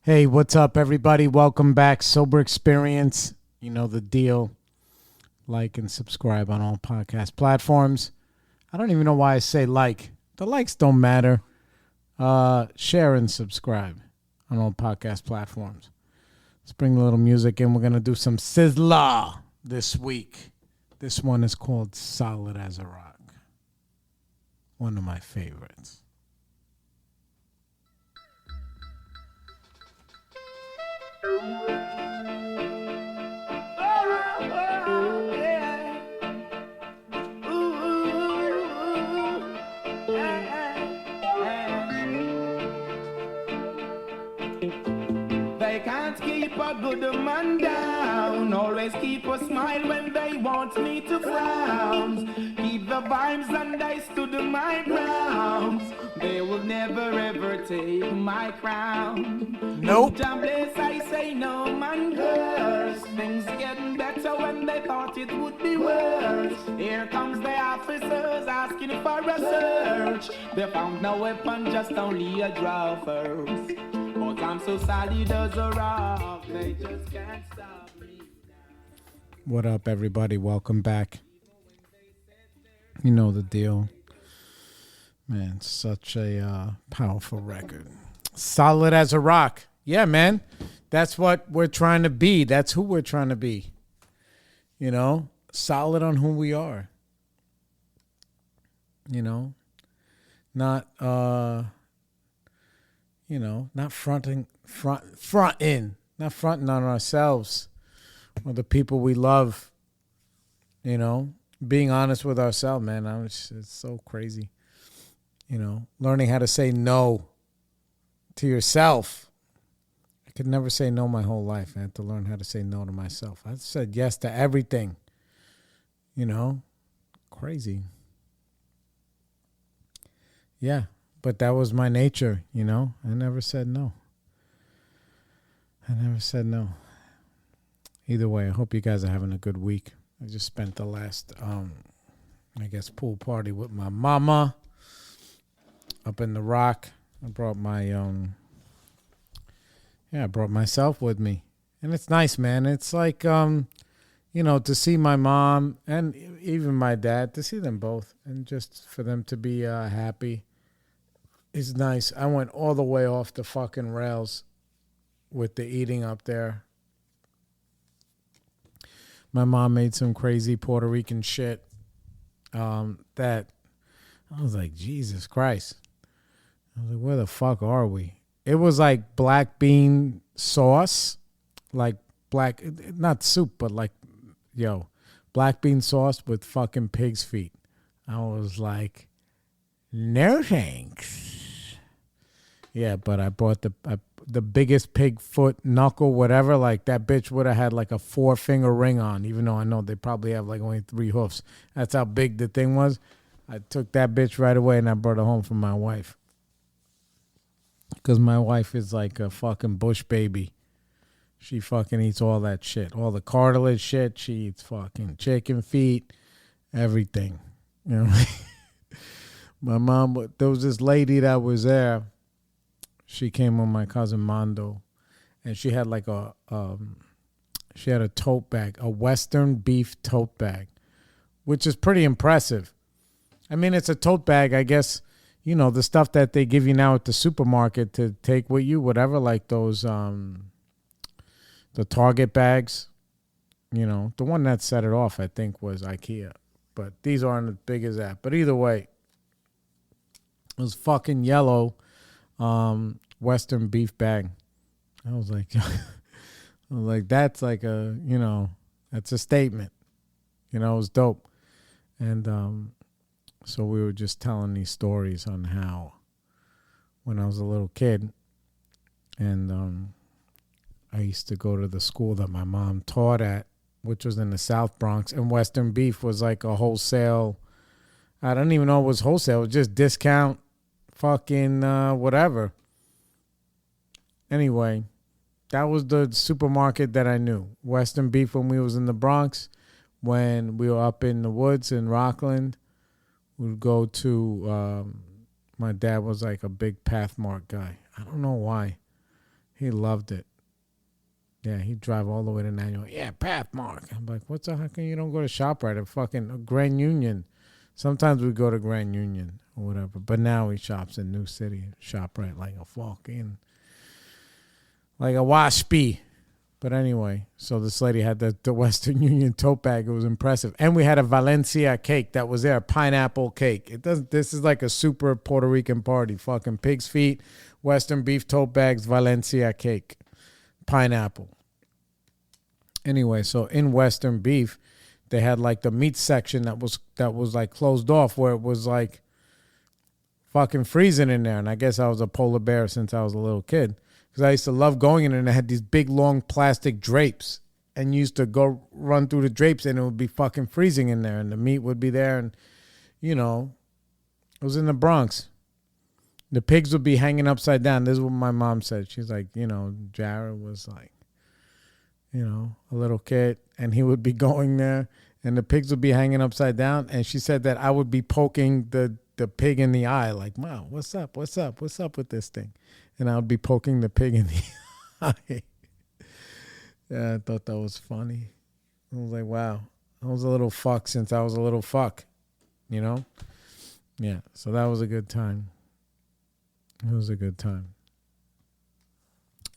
Hey, what's up, everybody? Welcome back. Sober Experience. You know the deal. Like and subscribe on all podcast platforms. I don't even know why I say like. The likes don't matter. Share and subscribe on all podcast platforms. Let's bring a little music in. We're going to do some Sizzla this week. This one is called Solid as a Rock. One of my favorites. They can't keep a good man down. Always keep a smile when they want me to frown. Keep the vibes and I stood my ground. They will never ever take my crown. Nope. Jam bless, I say no man curse. Things getting better when they thought it would be worse. Here comes the officers asking for a search. They found no weapon, just only a draw first. But I'm so solid as a rock, they just can't stop me now. What up, everybody? Welcome back. You know the deal. Man, such a powerful record. Solid as a rock. Yeah, man. That's what we're trying to be. That's who we're trying to be. You know, solid on who we are. You know, not not fronting on ourselves or the people we love. You know, being honest with ourselves, man. It's so crazy. You know, learning how to say no to yourself. I could never say no my whole life. I had to learn how to say no to myself. I said yes to everything. You know, crazy. Yeah, but that was my nature, you know. I never said no. Either way, I hope you guys are having a good week. I just spent the last, pool party with my mama up in the Rock. I brought I brought myself with me. And it's nice, man. It's like, to see my mom and even my dad, to see them both and just for them to be happy is nice. I went all the way off the fucking rails with the eating up there. My mom made some crazy Puerto Rican shit that I was like, Jesus Christ. I was like, where the fuck are we? It was like black bean sauce, like not soup, but like, black bean sauce with fucking pig's feet. I was like, no thanks. Yeah, but I brought the biggest pig foot knuckle, whatever. Like that bitch would have had like a 4-finger ring on, even though I know they probably have like only 3 hoofs. That's how big the thing was. I took that bitch right away and I brought it home for my wife. Because my wife is like a fucking bush baby. She fucking eats all that shit. All the cartilage shit. She eats fucking chicken feet. Everything. You know? My mom, there was this lady that was there. She came with my cousin Mondo. And she had like a tote bag. A Western beef tote bag. Which is pretty impressive. I mean, it's a tote bag, I guess. You know, the stuff that they give you now at the supermarket to take with you, whatever, like those, the Target bags. You know, the one that set it off, I think, was IKEA. But these aren't as big as that. But either way, it was fucking yellow Western beef bag. I was like, that's like that's a statement. You know, it was dope. And, so we were just telling these stories on how when I was a little kid and I used to go to the school that my mom taught at, which was in the South Bronx, and Western beef was like a wholesale. I don't even know it was wholesale. It was just discount fucking whatever. Anyway, that was the supermarket that I knew. Western beef when we was in the Bronx, when we were up in the woods in Rockland. We'd go to, my dad was like a big Pathmark guy. I don't know why. He loved it. Yeah, he'd drive all the way to Nanuet. Yeah, Pathmark. I'm like, what's up? How come you don't go to ShopRite at fucking Grand Union? Sometimes we go to Grand Union or whatever. But now he shops in New City. ShopRite like a fucking, like a waspy. But anyway, so this lady had the Western Union tote bag. It was impressive. And we had a Valencia cake that was there, a pineapple cake. This is like a super Puerto Rican party. Fucking pig's feet, Western beef tote bags, Valencia cake, pineapple. Anyway, so in Western beef, they had like the meat section that was like closed off, where it was like fucking freezing in there. And I guess I was a polar bear since I was a little kid. Because I used to love going in, and they had these big, long plastic drapes. And you used to go run through the drapes, and it would be fucking freezing in there. And the meat would be there. And, you know, it was in the Bronx. The pigs would be hanging upside down. This is what my mom said. She's like, you know, Jared was like, you know, a little kid. And he would be going there, and the pigs would be hanging upside down. And she said that I would be poking the pig in the eye. Like, wow, what's up? What's up? What's up with this thing? And I would be poking the pig in the eye. Yeah, I thought that was funny. I was like, wow. I was a little fuck since I was a little fuck. You know? Yeah, so that was a good time. It was a good time.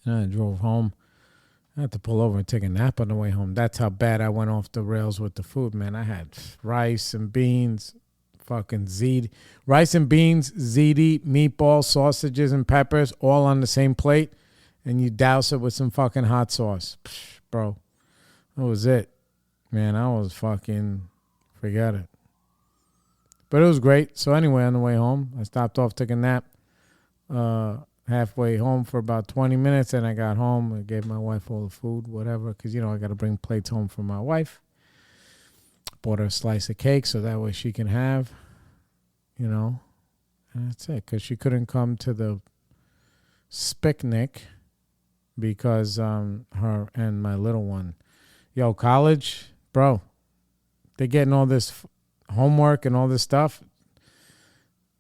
And I drove home. I had to pull over and take a nap on the way home. That's how bad I went off the rails with the food, man. I had rice and beans, fucking ziti, rice and beans, ziti, meatballs, sausages, and peppers, all on the same plate, and you douse it with some fucking hot sauce. Psh, bro, that was it. Man, I was fucking, forget it. But it was great. So anyway, on the way home, I stopped off, took a nap, halfway home for about 20 minutes, and I got home. I gave my wife all the food, whatever, because, you know, I got to bring plates home for my wife. Bought her a slice of cake so that way she can have, you know, and that's it. Because she couldn't come to the picnic because her and my little one, yo, college, bro, they're getting all this homework and all this stuff.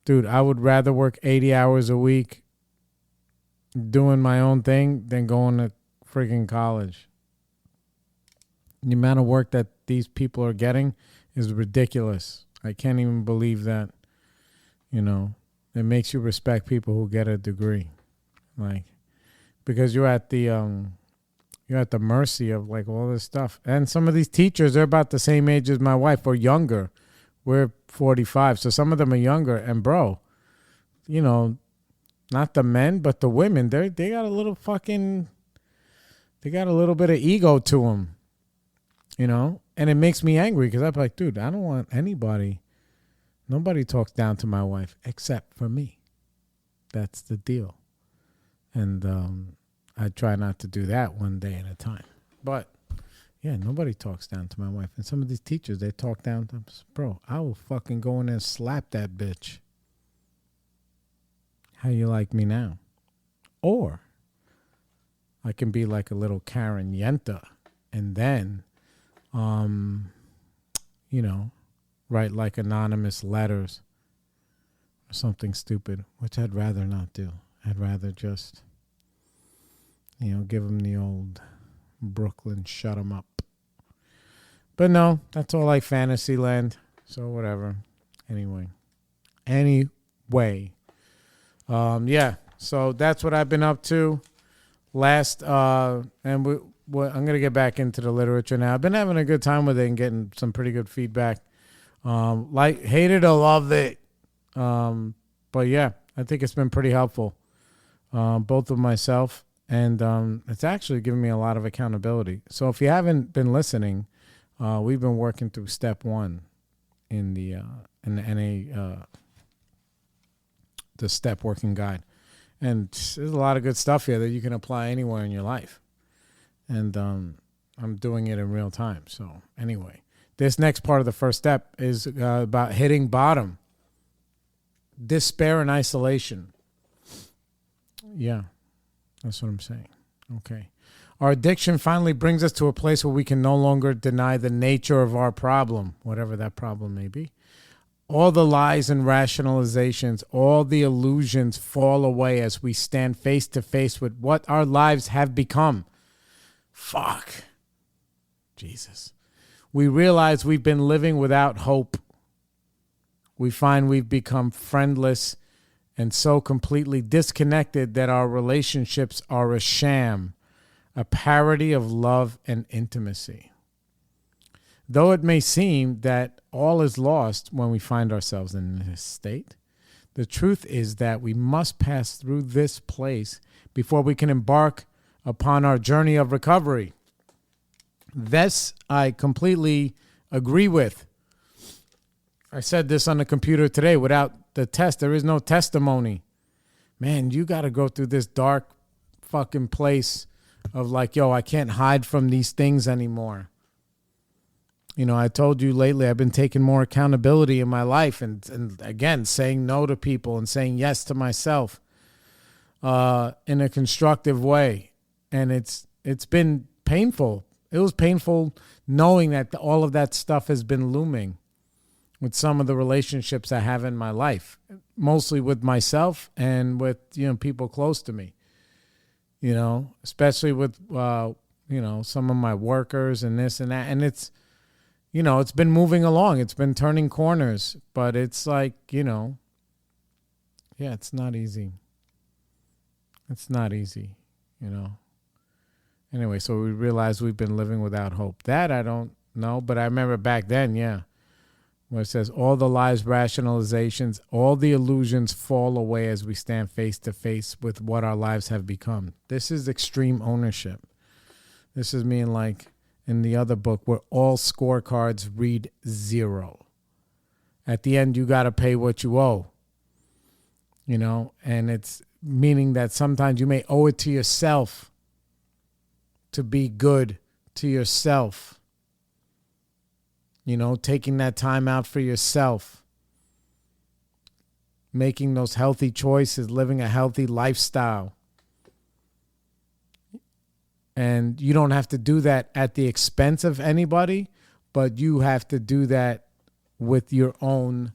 Dude, I would rather work 80 hours a week doing my own thing than going to freaking college. The amount of work that these people are getting is ridiculous. I can't even believe that, you know, it makes you respect people who get a degree. Like, because you're at the mercy of like all this stuff. And some of these teachers are about the same age as my wife or younger. We're 45, so some of them are younger. And bro, you know, not the men, but the women, they got a little fucking, they got a little bit of ego to them, you know? And it makes me angry because I'm like, dude, I don't want nobody talks down to my wife except for me. That's the deal. And I try not to do that one day at a time. But yeah, nobody talks down to my wife. And some of these teachers, they talk down to them. Bro, I will fucking go in there and slap that bitch. How you like me now? Or I can be like a little Karen Yenta and then, you know, write like anonymous letters or something stupid, which I'd rather not do. I'd rather just, you know, give them the old Brooklyn shut them up. But no, that's all like fantasy land. So whatever. Anyway. Yeah. So that's what I've been up to. And I'm going to get back into the literature now. I've been having a good time with it and getting some pretty good feedback. Hated or loved it. But yeah, I think it's been pretty helpful. Both of myself and it's actually given me a lot of accountability. So if you haven't been listening, we've been working through step 1 in the NA, the step working guide. And there's a lot of good stuff here that you can apply anywhere in your life. And I'm doing it in real time. So anyway, this next part of the first step is about hitting bottom. Despair and isolation. Yeah, that's what I'm saying. Okay. Our addiction finally brings us to a place where we can no longer deny the nature of our problem, whatever that problem may be, All the lies and rationalizations, all the illusions fall away as we stand face to face with what our lives have become. Fuck. Jesus. We realize we've been living without hope. We find we've become friendless and so completely disconnected that our relationships are a sham, a parody of love and intimacy. Though it may seem that all is lost when we find ourselves in this state, the truth is that we must pass through this place before we can embark upon our journey of recovery. This I completely agree with. I said this on the computer today. Without the test, there is no testimony. Man, you got to go through this dark fucking place of like, yo, I can't hide from these things anymore. You know, I told you lately I've been taking more accountability in my life and again, saying no to people and saying yes to myself in a constructive way. And it's been painful. It was painful knowing that all of that stuff has been looming with some of the relationships I have in my life, mostly with myself and with, people close to me, especially with, some of my workers and this and that. And it's, it's been moving along. It's been turning corners, but it's like, it's not easy. It's not easy, Anyway, so we realize we've been living without hope. That I don't know, but I remember back then, where it says all the lies, rationalizations, all the illusions fall away as we stand face to face with what our lives have become. This is extreme ownership. This is mean like in the other book where all scorecards read 0. At the end, you got to pay what you owe, and it's meaning that sometimes you may owe it to yourself to be good to yourself. Taking that time out for yourself, making those healthy choices, living a healthy lifestyle. And you don't have to do that at the expense of anybody, but you have to do that with your own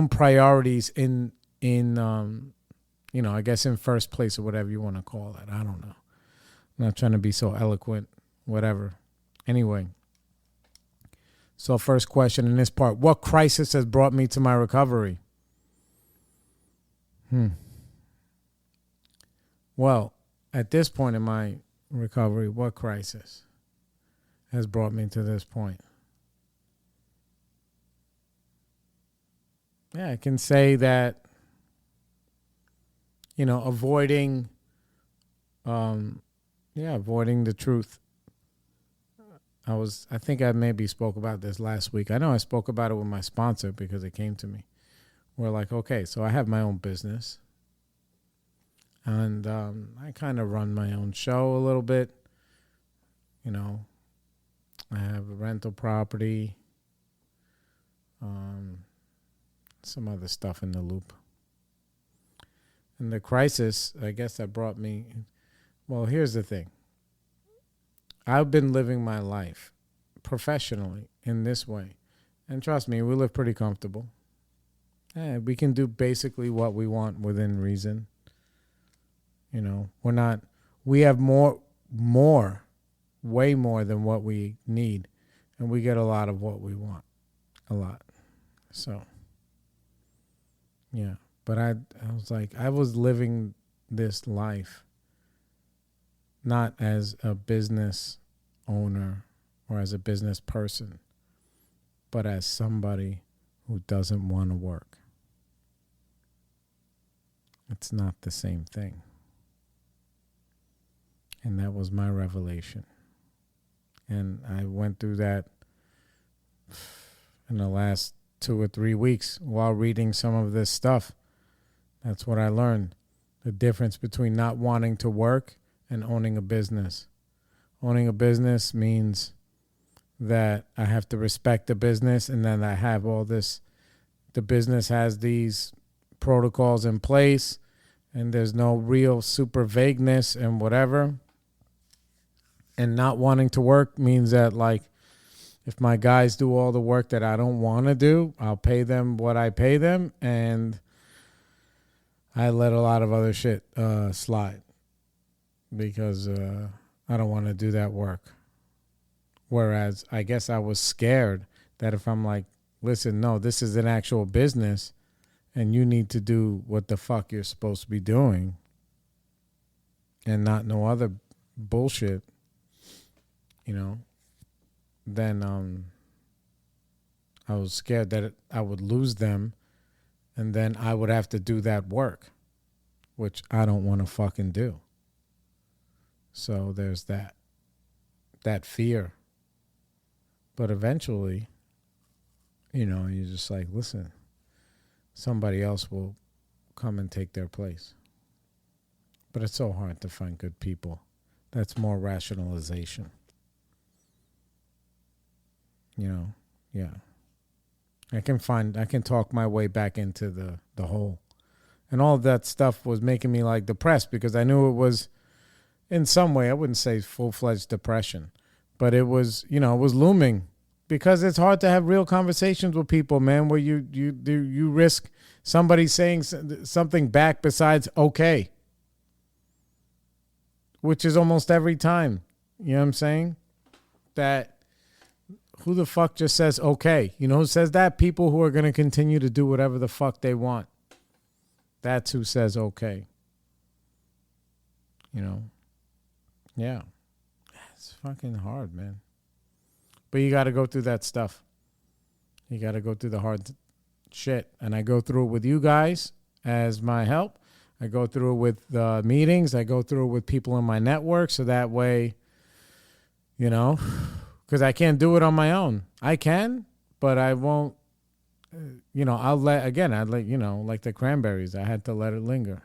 priorities in I guess in first place or whatever you want to call it. I don't know. I'm not trying to be so eloquent, whatever. Anyway. So first question in this part, what crisis has brought me to my recovery? Well, at this point in my recovery, what crisis has brought me to this point? Yeah, I can say that, avoiding the truth. I think I maybe spoke about this last week. I know I spoke about it with my sponsor because it came to me. We're like, okay, so I have my own business. And I kind of run my own show a little bit. I have a rental property. Some other stuff in the loop. And the crisis, I guess that brought me... Well, here's the thing. I've been living my life professionally in this way. And trust me, we live pretty comfortable. We can do basically what we want within reason. We have way more than what we need. And we get a lot of what we want. A lot. So, yeah. But I was like, I was living this life not as a business owner or as a business person, but as somebody who doesn't want to work. It's not the same thing. And that was my revelation. And I went through that in the last 2 or 3 weeks while reading some of this stuff. That's what I learned. The difference between not wanting to work and owning a business. Owning a business means that I have to respect the business and then I have all this. The business has these protocols in place and there's no real super vagueness and whatever. And not wanting to work means that, like, If my guys do all the work that I don't want to do, I'll pay them what I pay them, and I let a lot of other shit slide because I don't want to do that work. Whereas I guess I was scared that if I'm like, listen, no, this is an actual business and you need to do what the fuck you're supposed to be doing and not no other bullshit, then I was scared that I would lose them and then I would have to do that work, which I don't want to fucking do. So there's that fear. But eventually, you're just like, listen, somebody else will come and take their place. But it's so hard to find good people. That's more rationalization. Yeah. I can talk my way back into the hole. And all of that stuff was making me like depressed because I knew it was in some way, I wouldn't say full-fledged depression, but it was, it was looming because it's hard to have real conversations with people, man, where you risk somebody saying something back besides okay, which is almost every time. You know what I'm saying? That who the fuck just says okay? You know who says that? People who are going to continue to do whatever the fuck they want. That's who says okay. Yeah. It's fucking hard, man. But you got to go through that stuff. You got to go through the hard shit. And I go through it with you guys as my help. I go through it with the meetings. I go through it with people in my network. So that way, because I can't do it on my own. I can, but I won't, I'd let, like the Cranberries. I had to let it linger.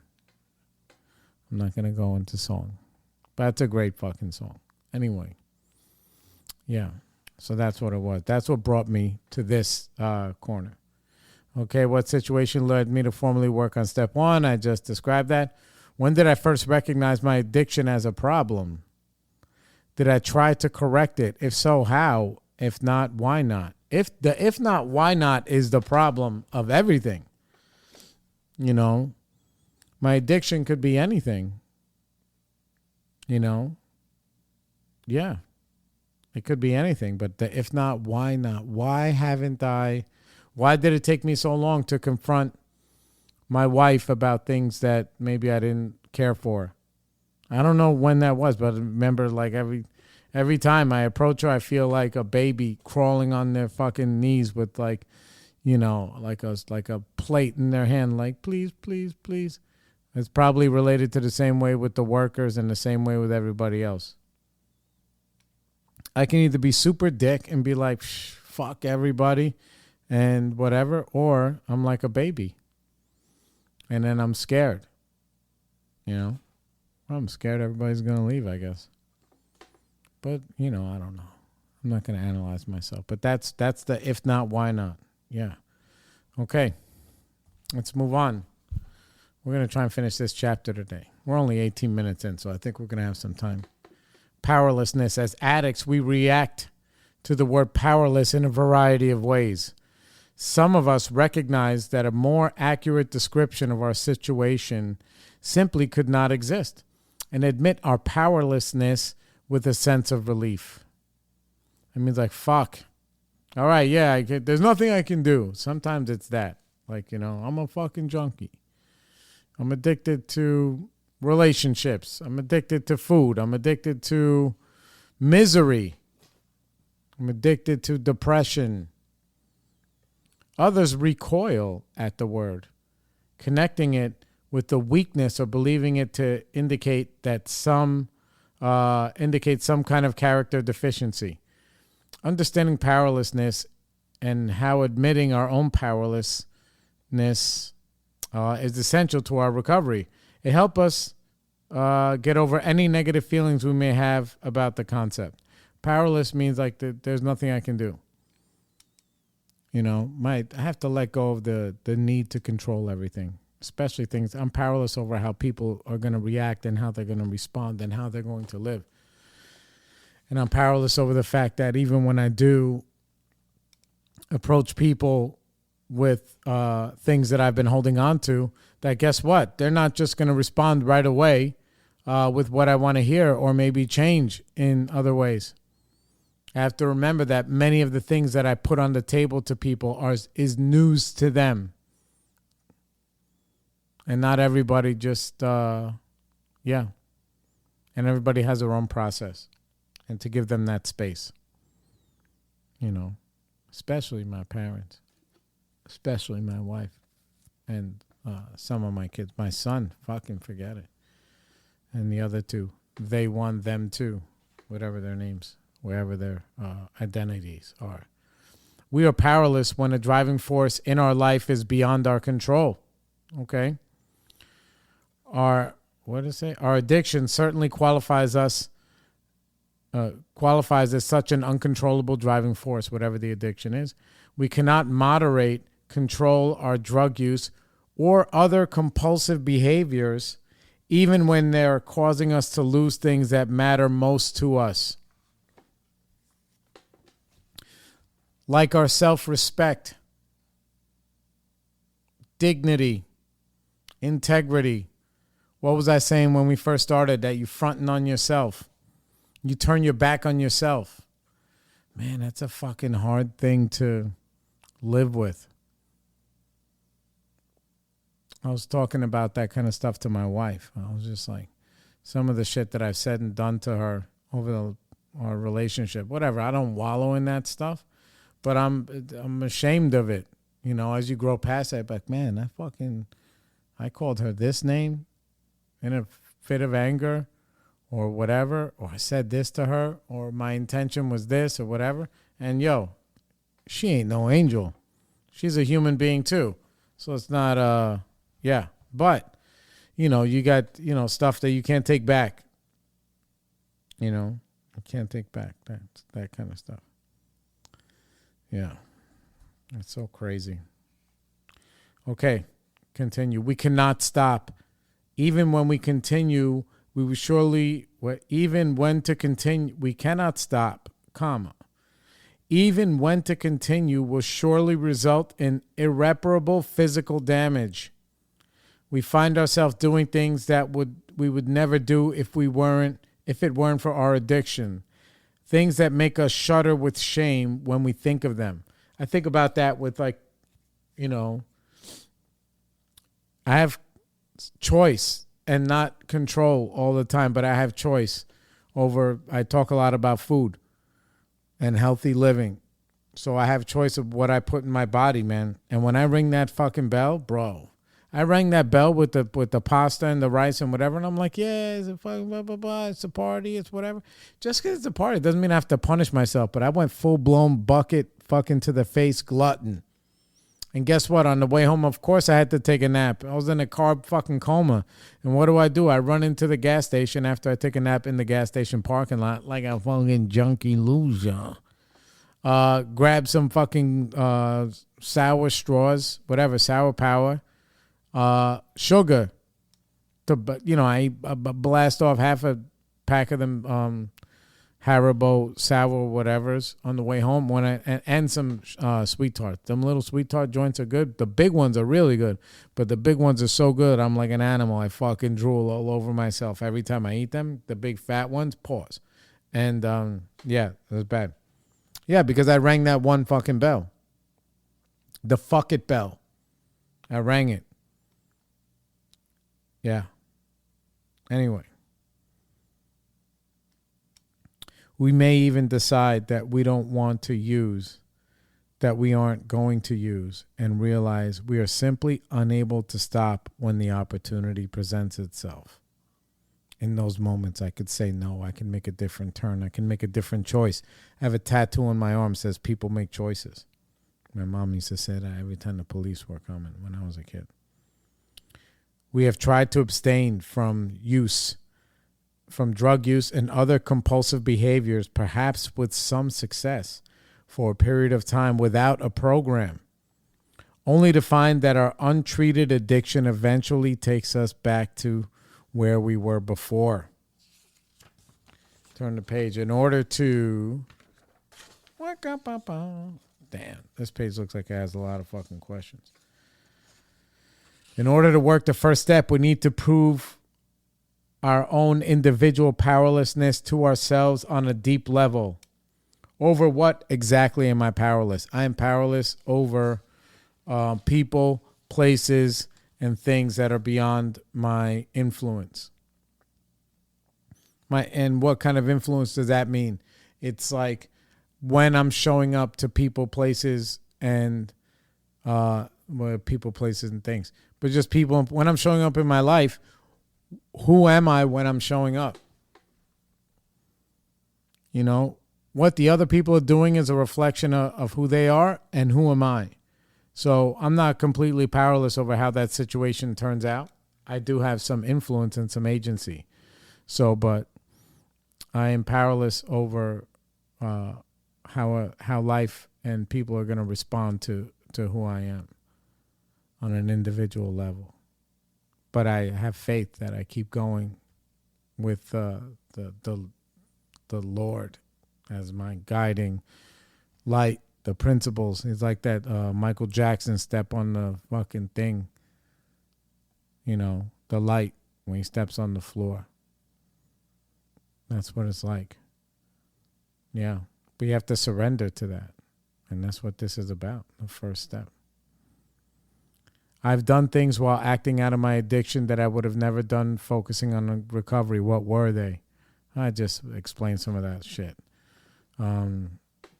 I'm not going to go into song. But that's a great fucking song. Anyway, yeah. So that's what it was. That's what brought me to this corner. Okay, what situation led me to formally work on step 1? I just described that. When did I first recognize my addiction as a problem? Did I try to correct it? If so, how? If not, why not? If not, why not is the problem of everything. My addiction could be anything. Yeah, it could be anything, but if not, why not? Why did it take me so long to confront my wife about things that maybe I didn't care for? I don't know when that was, but I remember like every time I approach her, I feel like a baby crawling on their fucking knees with like a plate in their hand, like, please, please, please. It's probably related to the same way with the workers and the same way with everybody else. I can either be super dick and be like, fuck everybody and whatever, or I'm like a baby. And then I'm scared. I'm scared everybody's going to leave, I guess. But, I don't know. I'm not going to analyze myself. But that's the if not, why not? Yeah. Okay. Let's move on. We're going to try and finish this chapter today. We're only 18 minutes in, so I think we're going to have some time. Powerlessness. As addicts, we react to the word powerless in a variety of ways. Some of us recognize that a more accurate description of our situation simply could not exist and admit our powerlessness with a sense of relief. It means like, fuck. All right, yeah, there's nothing I can do. Sometimes it's that. Like, I'm a fucking junkie. I'm addicted to relationships. I'm addicted to food. I'm addicted to misery. I'm addicted to depression. Others recoil at the word, connecting it with the weakness or believing it to indicate some kind of character deficiency. Understanding powerlessness and how admitting our own powerlessness is essential to our recovery. It helps us get over any negative feelings we may have about the concept. Powerless means like there's nothing I can do. I have to let go of the need to control everything, especially things. I'm powerless over how people are going to react and how they're going to respond and how they're going to live. And I'm powerless over the fact that even when I do approach people with things that I've been holding on to, that guess what? They're not just going to respond right away with what I want to hear, or maybe change in other ways. I have to remember that many of the things that I put on the table to people is news to them. And not everybody just, And everybody has their own process. And to give them that space. Especially my parents. Especially my wife. And some of my kids. My son, fucking forget it. And the other two. They, one, them, two. Whatever their names. Wherever their identities are. We are powerless when a driving force in our life is beyond our control. Okay? Our addiction certainly qualifies as such an uncontrollable driving force, whatever the addiction is. We cannot moderate, control our drug use or other compulsive behaviors, even when they're causing us to lose things that matter most to us. Like our self-respect, dignity, integrity. What was I saying when we first started? That you fronting on yourself. You turn your back on yourself. Man, that's a fucking hard thing to live with. I was talking about that kind of stuff to my wife. I was just like, some of the shit that I've said and done to her over our relationship, whatever. I don't wallow in that stuff. But I'm ashamed of it. As you grow past that, like, man, I called her this name in a fit of anger or whatever, or I said this to her, or my intention was this or whatever. And she ain't no angel. She's a human being too. So it's not, But, you got, stuff that you can't take back. You can't take back that kind of stuff. Yeah, that's so crazy. Okay, continue. We cannot stop. Even when we continue, we cannot stop, Even when to continue will surely result in irreparable physical damage. We find ourselves doing things that we would never do if it weren't for our addiction. Things that make us shudder with shame when we think of them. I think about that with I have choice and not control all the time, but I have choice I talk a lot about food and healthy living. So I have choice of what I put in my body, man. And when I ring that fucking bell, bro, I rang that bell with the pasta and the rice and whatever, and I'm like, yeah, it's a fucking blah, blah, blah. It's a party, it's whatever. Just because it's a party doesn't mean I have to punish myself, but I went full-blown bucket fucking to the face glutton. And guess what? On the way home, of course, I had to take a nap. I was in a carb fucking coma. And what do? I run into the gas station after I take a nap in the gas station parking lot like a fucking junkie loser. Grab some fucking sour straws, whatever, sour power. Sugar. I blast off half a pack of them Haribo sour whatevers on the way home and some sweet tarts. Them little sweet tart joints are good. The big ones are really good, but the big ones are so good. I'm like an animal. I fucking drool all over myself every time I eat them. The big fat ones, pause. And it was bad. Yeah, because I rang that one fucking bell. The fuck it bell. I rang it. Yeah. Anyway. We may even decide that we don't want to use, that we aren't going to use, and realize we are simply unable to stop when the opportunity presents itself. In those moments, I could say no, I can make a different turn. I can make a different choice. I have a tattoo on my arm that says people make choices. My mom used to say that every time the police were coming when I was a kid. We have tried to abstain from drug use and other compulsive behaviors, perhaps with some success, for a period of time without a program, only to find that our untreated addiction eventually takes us back to where we were before. Turn the page. In order to... Damn, this page looks like it has a lot of fucking questions. In order to work the first step, we need to prove our own individual powerlessness to ourselves on a deep level. Over what exactly am I powerless? I am powerless over people, places, and things that are beyond my influence. And what kind of influence does that mean? It's like when I'm showing up to people, places, and people, places, and things. But just people, when I'm showing up in my life, who am I when I'm showing up? You know, what the other people are doing is a reflection of who they are and who am I. So I'm not completely powerless over how that situation turns out. I do have some influence and some agency. So, but I am powerless over how life and people are going to respond to who I am on an individual level. But I have faith that I keep going with the Lord as my guiding light, the principles. It's like that Michael Jackson step on the fucking thing, you know, the light when he steps on the floor. That's what it's like. Yeah. But you have to surrender to that. And that's what this is about, the first step. I've done things while acting out of my addiction that I would have never done focusing on recovery. What were they? I just explained some of that shit.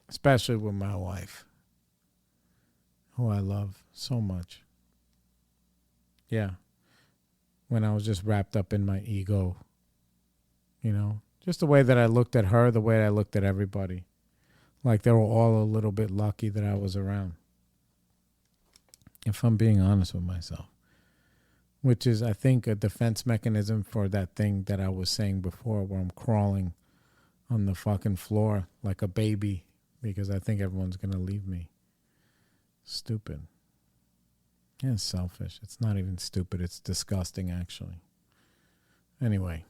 Especially with my wife, who I love so much. Yeah. When I was just wrapped up in my ego, you know, just the way that I looked at her, the way I looked at everybody. Like they were all a little bit lucky that I was around. If I'm being honest with myself. Which is, I think, a defense mechanism for that thing that I was saying before where I'm crawling on the fucking floor like a baby because I think everyone's going to leave me. Stupid. Yeah, it's selfish. It's not even stupid. It's disgusting, actually. Anyway.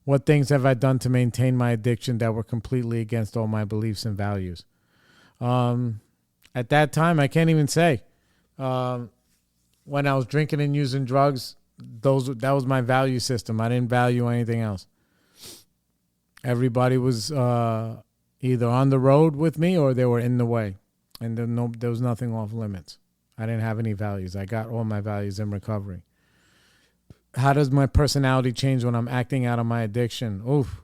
What things have I done to maintain my addiction that were completely against all my beliefs and values? At that time, I can't even say. When I was drinking and using drugs, that was my value system. I didn't value anything else. Everybody was either on the road with me or they were in the way. And there was nothing off limits. I didn't have any values. I got all my values in recovery. How does my personality change when I'm acting out of my addiction? Oof.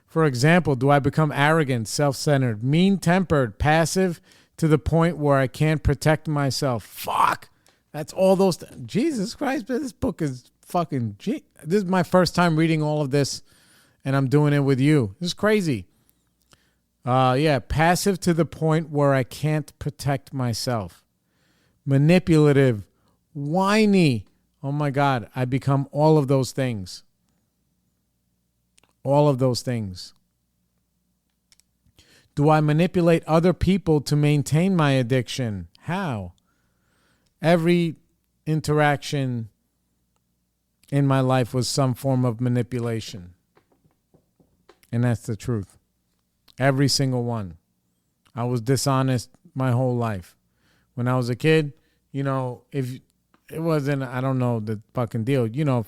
For example, do I become arrogant, self-centered, mean-tempered, passive to the point where I can't protect myself? Fuck. That's all those. Jesus Christ, this book is fucking. This is my first time reading all of this, and I'm doing it with you. This is crazy. Yeah, passive to the point where I can't protect myself. Manipulative, whiny. Oh my God, I become all of those things. All of those things. Do I manipulate other people to maintain my addiction? How? Every interaction in my life was some form of manipulation. And that's the truth. Every single one. I was dishonest my whole life. When I was a kid, you know, if it wasn't, I don't know the fucking deal. You know,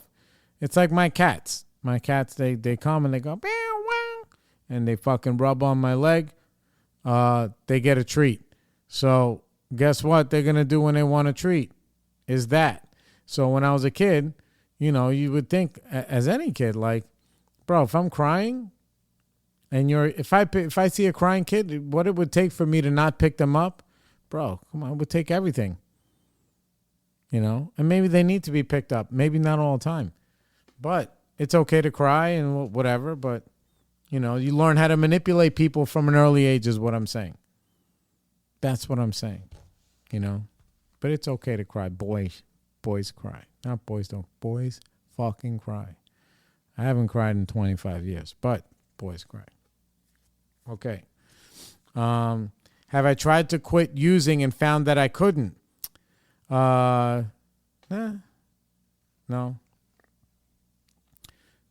it's like my cats. My cats, they come and they go, meow, meow, and they fucking rub on my leg. They get a treat. So guess what they're going to do when they want a treat is that. So when I was a kid, you know, you would think as any kid, like, bro, if I'm crying and if I see a crying kid, what it would take for me to not pick them up, bro, come on, it would take everything. You know, and maybe they need to be picked up. Maybe not all the time. But it's okay to cry and whatever. But, you know, you learn how to manipulate people from an early age is what I'm saying. That's what I'm saying. You know, but it's okay to cry. Boys cry. Not boys don't. Boys fucking cry. I haven't cried in 25 years, but boys cry. Okay. Have I tried to quit using and found that I couldn't? No.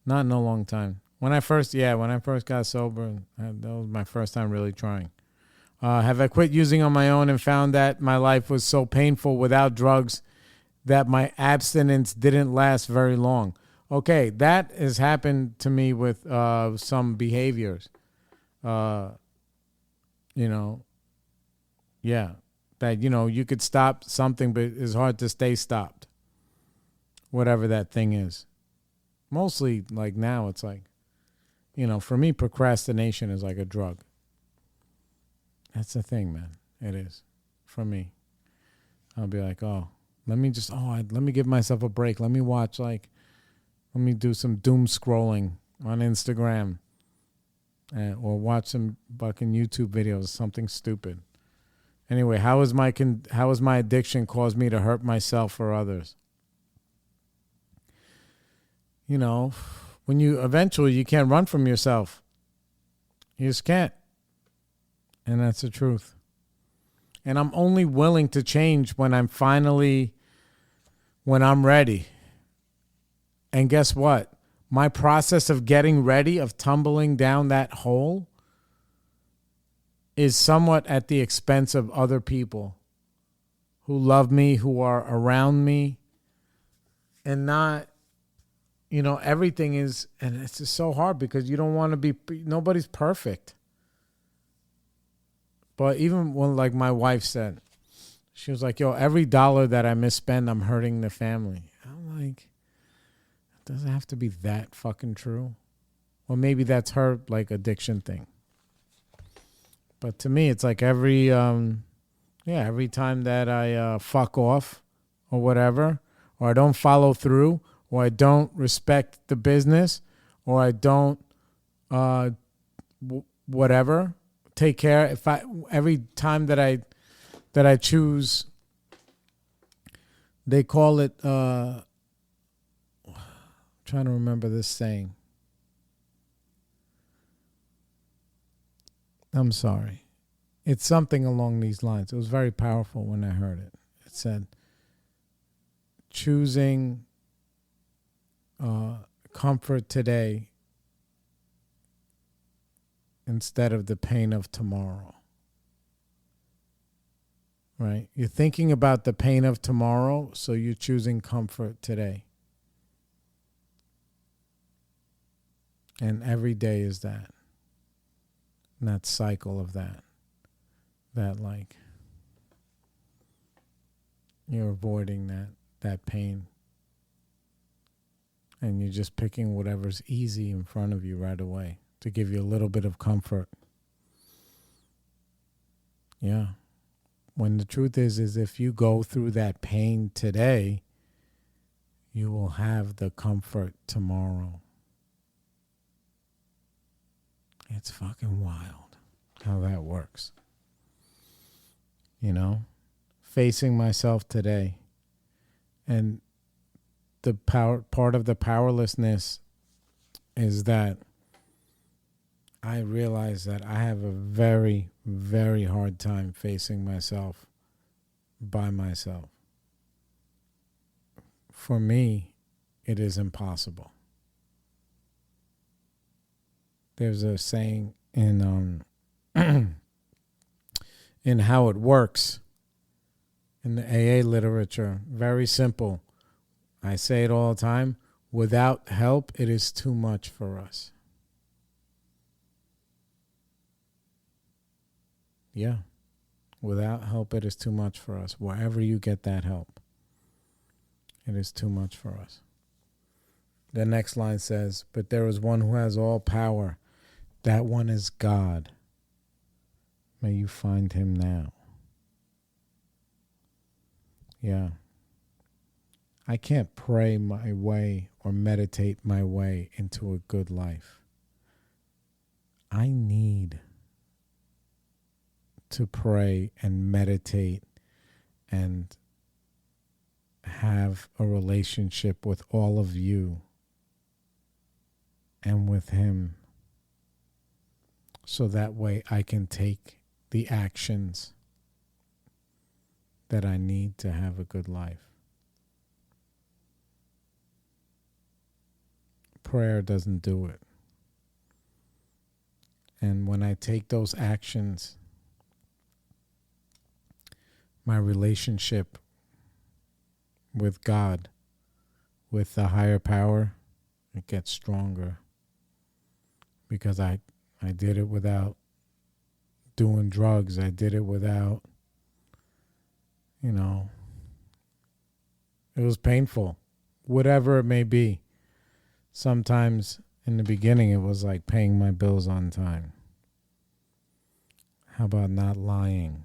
Not in a long time. When I first got sober, that was my first time really trying. Have I quit using on my own and found that my life was so painful without drugs that my abstinence didn't last very long? Okay, that has happened to me with some behaviors. You know, yeah, that, you know, you could stop something, but it's hard to stay stopped. Whatever that thing is. Mostly, like now, it's like, you know, for me, procrastination is like a drug. That's the thing, man. It is. For me. I'll be like, oh, let me give myself a break. Let me do some doom scrolling on Instagram. Or watch some fucking YouTube videos, something stupid. Anyway, how has my addiction caused me to hurt myself or others? You know, when you can't run from yourself. You just can't. And that's the truth. And I'm only willing to change when I'm ready. And guess what? My process of getting ready, of tumbling down that hole, is somewhat at the expense of other people who love me, who are around me, and not, you know, everything is, and it's just so hard because you don't want to be, nobody's perfect. But even when, like my wife said, she was like, yo, every dollar that I misspend, I'm hurting the family. I'm like, does it have to be that fucking true? Or maybe that's her like addiction thing. But to me, it's like every time that I fuck off or whatever, or I don't follow through, or I don't respect the business, or I don't whatever, take care. Every time that I choose, they call it trying to remember this saying. I'm sorry. It's something along these lines. It was very powerful when I heard it. It said, choosing comfort today instead of the pain of tomorrow. Right? You're thinking about the pain of tomorrow, so you're choosing comfort today. And every day is that. And that cycle of that like you're avoiding that pain. And you're just picking whatever's easy in front of you right away to give you a little bit of comfort. Yeah. When the truth is if you go through that pain today, you will have the comfort tomorrow. It's fucking wild how that works. You know, facing myself today, and the part of the powerlessness is that I realize that I have a very, very hard time facing myself by myself. For me, it is impossible. There's a saying in in how it works in the AA literature, very simple. I say it all the time. Without help, it is too much for us. Yeah. Without help, it is too much for us. Wherever you get that help, it is too much for us. The next line says, but there is one who has all power. That one is God. May you find him now. Yeah. I can't pray my way or meditate my way into a good life. I need to pray and meditate and have a relationship with all of you and with him, so that way I can take the actions that I need to have a good life. Prayer doesn't do it. And when I take those actions, my relationship with God, with the higher power, it gets stronger. Because I did it without doing drugs. I did it without, it was painful. Whatever it may be. Sometimes in the beginning it was like paying my bills on time. How about not lying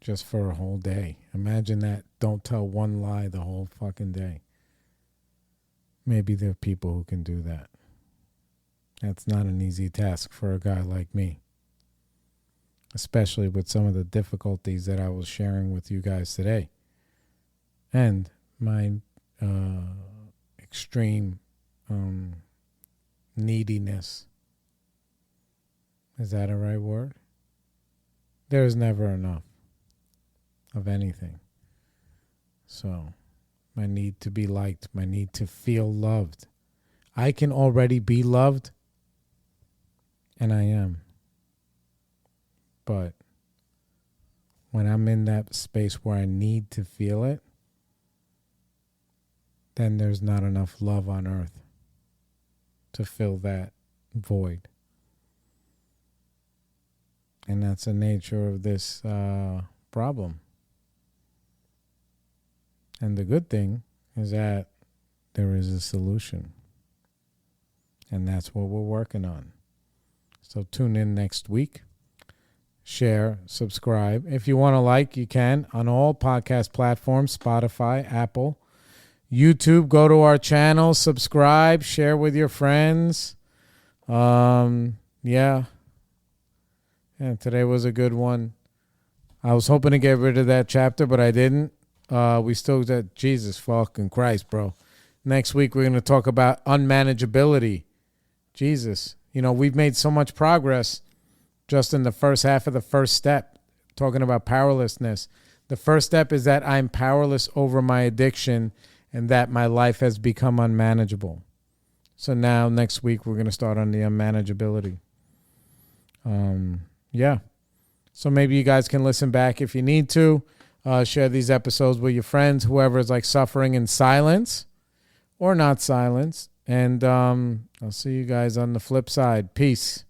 just for a whole day? Imagine that. Don't tell one lie the whole fucking day. Maybe there are people who can do that. That's not an easy task for a guy like me. Especially with some of the difficulties that I was sharing with you guys today. And my extreme neediness. Is that a right word? There is never enough of anything. So, my need to be liked, my need to feel loved. I can already be loved, and I am. But when I'm in that space where I need to feel it, then there's not enough love on earth to fill that void. And that's the nature of this problem. And the good thing is that there is a solution. And that's what we're working on. So tune in next week. Share, subscribe. If you want to like, you can on all podcast platforms, Spotify, Apple, YouTube. Go to our channel, subscribe, share with your friends. Yeah, today was a good one. I was hoping to get rid of that chapter, but I didn't. We still did. Jesus fucking Christ, bro. Next week, we're going to talk about unmanageability. Jesus. We've made so much progress just in the first half of the first step, talking about powerlessness. The first step is that I'm powerless over my addiction and that my life has become unmanageable. So now, next week, we're going to start on the unmanageability. Yeah. So maybe you guys can listen back if you need to. Share these episodes with your friends, whoever is like suffering in silence or not silence. And I'll see you guys on the flip side. Peace.